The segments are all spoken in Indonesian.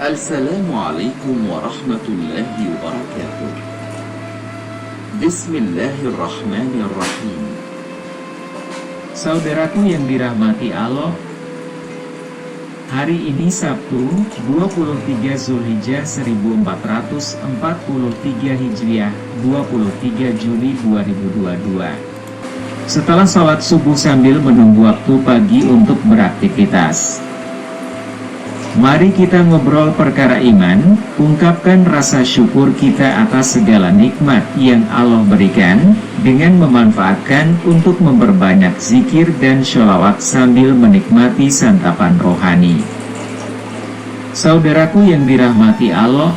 Assalamualaikum warahmatullahi wabarakatuh. Bismillahirrahmanirrahim. Saudaraku yang dirahmati Allah, hari ini Sabtu, 23 Zulhijjah 1443 Hijriah, 23 Juli 2022. Setelah sholat subuh sambil menunggu waktu pagi untuk beraktivitas, mari kita ngobrol perkara iman, ungkapkan rasa syukur kita atas segala nikmat yang Allah berikan, dengan memanfaatkan untuk memperbanyak zikir dan sholawat sambil menikmati santapan rohani. Saudaraku yang dirahmati Allah,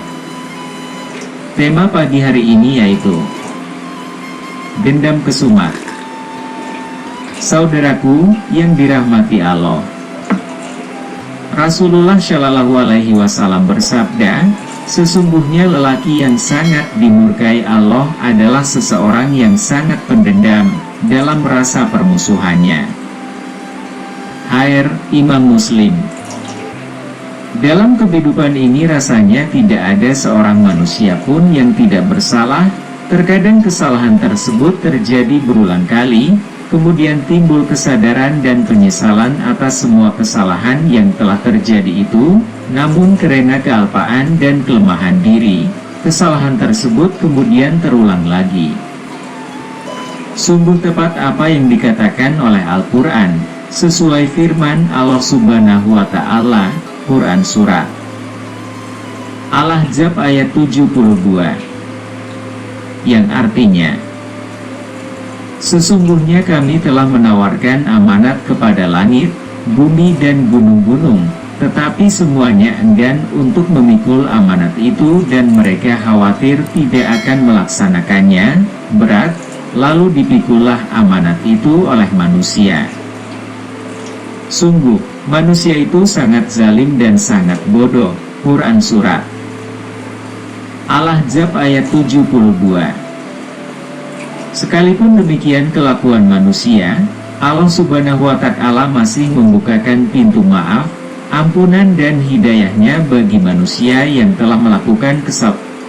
tema pagi hari ini yaitu dendam kesumat. Saudaraku yang dirahmati Allah, Rasulullah Shallallahu Alaihi Wasallam bersabda, sesungguhnya lelaki yang sangat dimurkai Allah adalah seseorang yang sangat pendendam dalam rasa permusuhannya. Hair Imam Muslim. Dalam kehidupan ini rasanya tidak ada seorang manusia pun yang tidak bersalah. Terkadang kesalahan tersebut terjadi berulang kali, kemudian timbul kesadaran dan penyesalan atas semua kesalahan yang telah terjadi itu. Namun karena kealpaan dan kelemahan diri, kesalahan tersebut kemudian terulang lagi. Sungguh tepat apa yang dikatakan oleh Al-Quran, sesuai firman Allah Subhanahu wa Ta'ala, Quran Surat Al-Ahzab ayat 72, yang artinya, sesungguhnya kami telah menawarkan amanat kepada langit, bumi dan gunung-gunung, tetapi semuanya enggan untuk memikul amanat itu dan mereka khawatir tidak akan melaksanakannya, berat, lalu dipikullah amanat itu oleh manusia. Sungguh, manusia itu sangat zalim dan sangat bodoh. Quran Surat Al-Ahzab ayat 72. Sekalipun demikian kelakuan manusia, Allah Subhanahu wa Ta'ala masih membukakan pintu maaf, ampunan dan hidayahnya bagi manusia yang telah melakukan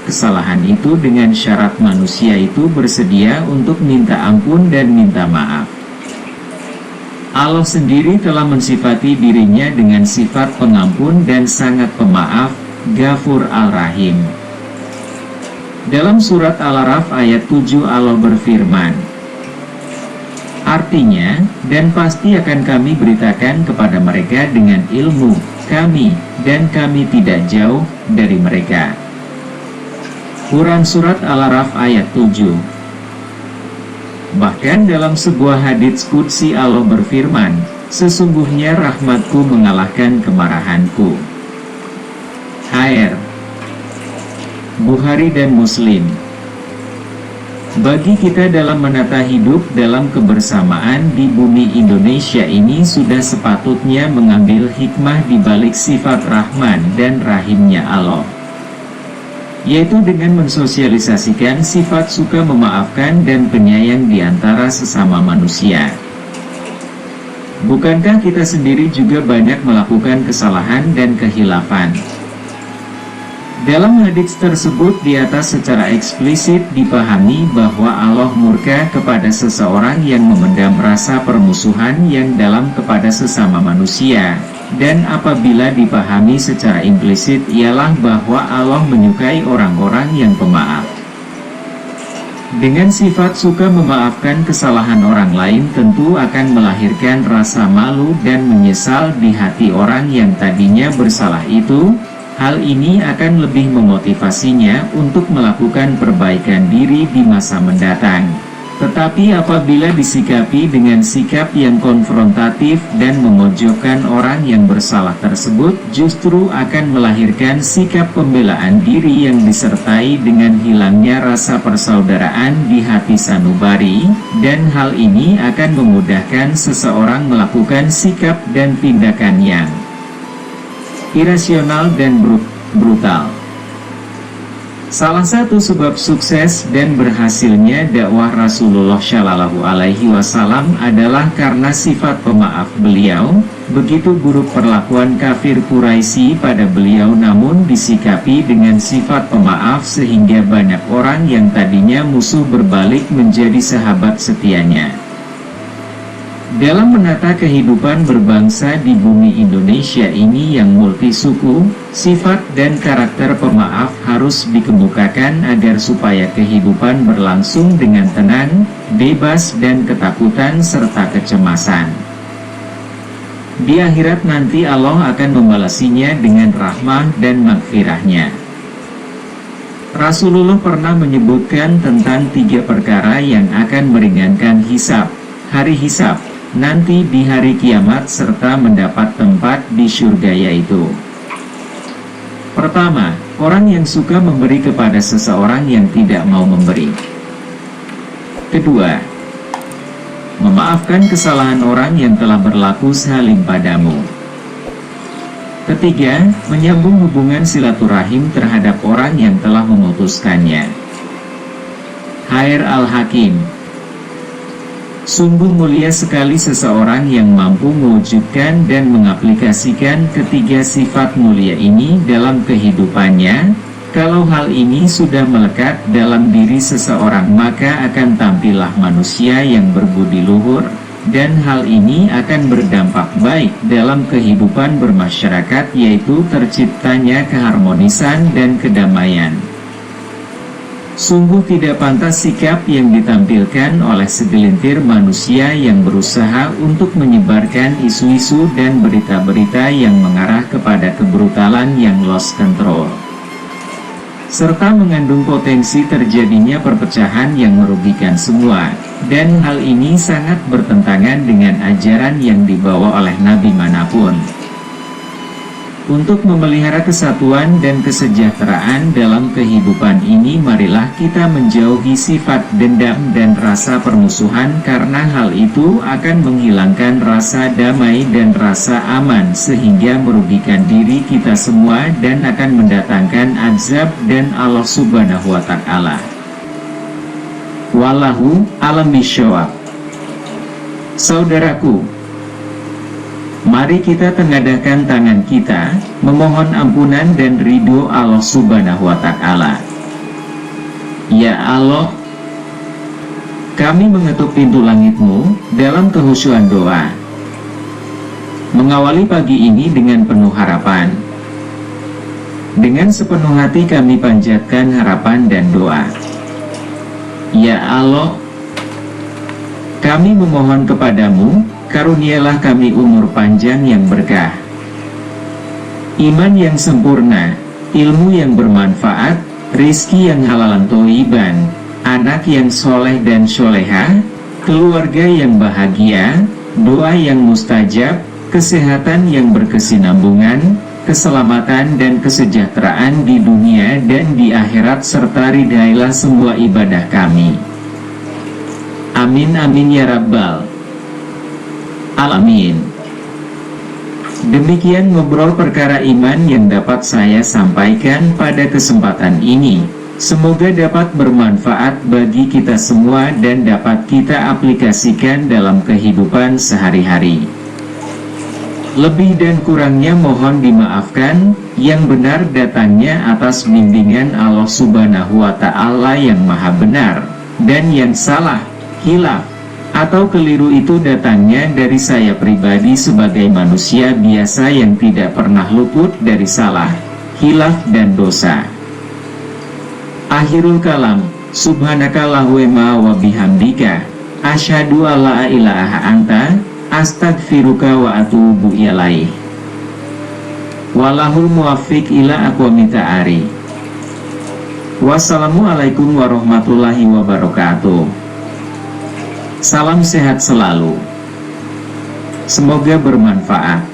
kesalahan itu dengan syarat manusia itu bersedia untuk minta ampun dan minta maaf. Allah sendiri telah mensifati dirinya dengan sifat pengampun dan sangat pemaaf, Ghafur Al-Rahim. Dalam surat Al-Araf ayat 7 Allah berfirman, artinya, dan pasti akan kami beritakan kepada mereka dengan ilmu kami, dan kami tidak jauh dari mereka. Quran Surat Al-Araf ayat 7. Bahkan dalam sebuah hadits qudsi Allah berfirman, sesungguhnya rahmatku mengalahkan kemarahanku. HR Bukhari dan Muslim. Bagi kita dalam menata hidup dalam kebersamaan di bumi Indonesia ini sudah sepatutnya mengambil hikmah di balik sifat Rahman dan Rahimnya Allah, yaitu dengan mensosialisasikan sifat suka memaafkan dan penyayang di antara sesama manusia. Bukankah kita sendiri juga banyak melakukan kesalahan dan kehilafan? Dalam hadits tersebut di atas secara eksplisit dipahami bahwa Allah murka kepada seseorang yang memendam rasa permusuhan yang dalam kepada sesama manusia, dan apabila dipahami secara implisit ialah bahwa Allah menyukai orang-orang yang pemaaf. Dengan sifat suka memaafkan kesalahan orang lain tentu akan melahirkan rasa malu dan menyesal di hati orang yang tadinya bersalah itu. Hal ini akan lebih memotivasinya untuk melakukan perbaikan diri di masa mendatang. Tetapi apabila disikapi dengan sikap yang konfrontatif dan memojokkan orang yang bersalah tersebut, justru akan melahirkan sikap pembelaan diri yang disertai dengan hilangnya rasa persaudaraan di hati sanubari, dan hal ini akan memudahkan seseorang melakukan sikap dan tindakan yang irasional dan brutal. Salah satu sebab sukses dan berhasilnya dakwah Rasulullah Shallallahu Alaihi Wasallam adalah karena sifat pemaaf beliau. Begitu buruk perlakuan kafir Quraisy pada beliau, namun disikapi dengan sifat pemaaf sehingga banyak orang yang tadinya musuh berbalik menjadi sahabat setianya. Dalam menata kehidupan berbangsa di bumi Indonesia ini yang multisuku, sifat dan karakter pemaaf harus dikemukakan agar supaya kehidupan berlangsung dengan tenang, bebas dan ketakutan serta kecemasan. Di akhirat nanti Allah akan membalasinya dengan rahmah dan magfirahnya. Rasulullah pernah menyebutkan tentang 3 perkara yang akan meringankan hisab, hari hisab, nanti di hari kiamat serta mendapat tempat di surga, yaitu: pertama, orang yang suka memberi kepada seseorang yang tidak mau memberi. Kedua, memaafkan kesalahan orang yang telah berlaku zalim padamu. Ketiga, menyambung hubungan silaturahim terhadap orang yang telah memutuskannya. Khair al-Hakim. Sungguh mulia sekali seseorang yang mampu mewujudkan dan mengaplikasikan ketiga sifat mulia ini dalam kehidupannya. Kalau hal ini sudah melekat dalam diri seseorang, maka akan tampillah manusia yang berbudi luhur, dan hal ini akan berdampak baik dalam kehidupan bermasyarakat, yaitu terciptanya keharmonisan dan kedamaian. Sungguh tidak pantas sikap yang ditampilkan oleh segelintir manusia yang berusaha untuk menyebarkan isu-isu dan berita-berita yang mengarah kepada kebrutalan yang lost control, serta mengandung potensi terjadinya perpecahan yang merugikan semua. Dan hal ini sangat bertentangan dengan ajaran yang dibawa oleh Nabi manapun. Untuk memelihara kesatuan dan kesejahteraan dalam kehidupan ini, marilah kita menjauhi sifat dendam dan rasa permusuhan, karena hal itu akan menghilangkan rasa damai dan rasa aman sehingga merugikan diri kita semua dan akan mendatangkan azab dan Allah Subhanahu wa Ta'ala. Wallahu a'lam bishawab. Saudaraku, mari kita tengadahkan tangan kita, memohon ampunan dan ridho Allah Subhanahu wa Ta'ala. Ya Allah, kami mengetuk pintu langit-Mu dalam kehusyuan doa, mengawali pagi ini dengan penuh harapan. Dengan sepenuh hati kami panjatkan harapan dan doa. Ya Allah, kami memohon kepadamu, karunialah kami umur panjang yang berkah, iman yang sempurna, ilmu yang bermanfaat, rizki yang halalan thayyiban, anak yang soleh dan soleha, keluarga yang bahagia, doa yang mustajab, kesehatan yang berkesinambungan, keselamatan dan kesejahteraan di dunia dan di akhirat, serta ridhailah semua ibadah kami. Amin amin ya rabbal alamin. Demikian ngobrol perkara iman yang dapat saya sampaikan pada kesempatan ini. Semoga dapat bermanfaat bagi kita semua dan dapat kita aplikasikan dalam kehidupan sehari-hari. Lebih dan kurangnya mohon dimaafkan. Yang benar datangnya atas bimbingan Allah Subhanahu wa Ta'ala yang maha benar, dan yang salah, hilaf, atau keliru itu datangnya dari saya pribadi sebagai manusia biasa yang tidak pernah luput dari salah, hilaf dan dosa. Akhirul kalam, subhanakallahumma wa bihamdika, asyhadu alla ilaha anta, astagfiruka wa atubu ilaih. Walahul muwaffiq ila aqwamit thariq. Wassalamualaikum warahmatullahi wabarakatuh. Salam sehat selalu. Semoga bermanfaat.